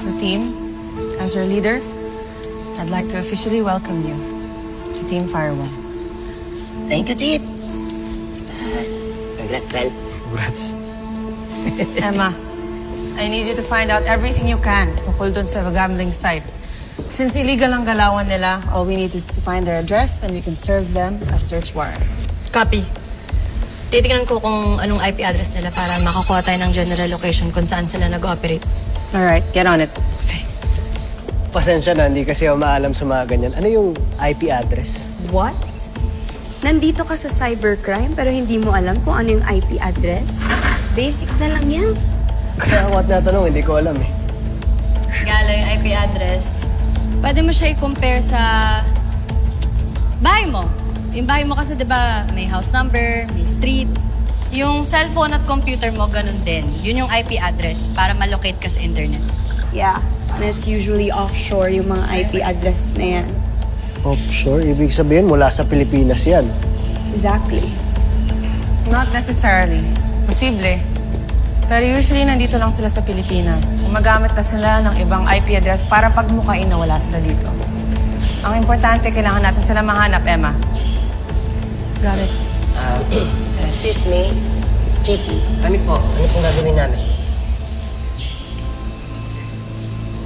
So team, as your leader, I'd like to officially welcome you to Team Firewall. Thank you, Chief. Congrats, Val. Congrats. Emma, I need you to find out everything you can tungkol dun sa gambling site. Since illegal ang galawan nila, all we need is to find their address and we can serve them a search warrant. Copy. Titingnan ko kung anong IP address nila para makakuha tayo ng general location kung saan sila nag-ooperate. Alright, get on it. Pasensya na, hindi kasi ako maalam sa mga ganyan. Ano yung IP address? What? Nandito ka sa cybercrime pero hindi mo alam kung ano yung IP address? Basic na lang yan. Kaya ako at natanong, hindi ko alam eh. Gala yung IP address. Pwede mo siya i-compare sa bahay mo. Yung bahay mo kasi, di ba, may house number, may street. Yung cellphone at computer mo, ganun din. Yun yung IP address para malocate ka sa internet. Yeah, and it's usually offshore yung mga IP address na yan. Offshore? Ibig sabihin, mula sa Pilipinas yan. Exactly. Not necessarily. Posible. Pero usually nandito lang sila sa Pilipinas. Gumagamit na sila ng ibang IP address para pagmukain na wala sila dito. Ang importante, kailangan natin sila mahanap, Emma. Got it. Excuse me. Chief, kami po. Ano pong gagawin namin?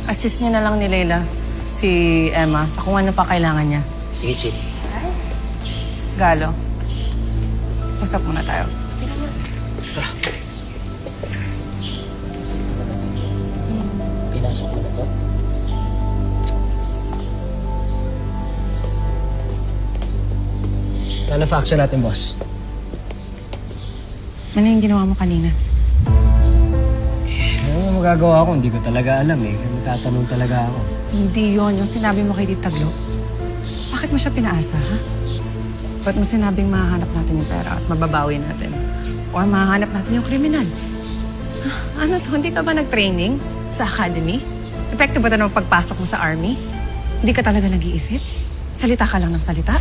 Assist niyo na lang ni Leila, si Emma, sa kung ano pa kailangan niya. Sige, Chief. Galo, usap muna tayo. Pinasok mo na to. Ano fa action natin, boss? Ano yung ginawa mo kanina? Ano magagawa ko? Hindi ko talaga alam eh. Magtatanong talaga ako. Hindi yon yung sinabi mo kay Tita Glo. Bakit mo siya pinaasa, ha? Ba't mo sinabing mahahanap natin yung pera at mababawi natin? Or mahahanap natin yung kriminal? Ano to? Hindi ka ba nag-training sa academy? Epekto ba ito ng pagpasok mo sa army? Hindi ka talaga nag-iisip? Salita ka lang ng salita?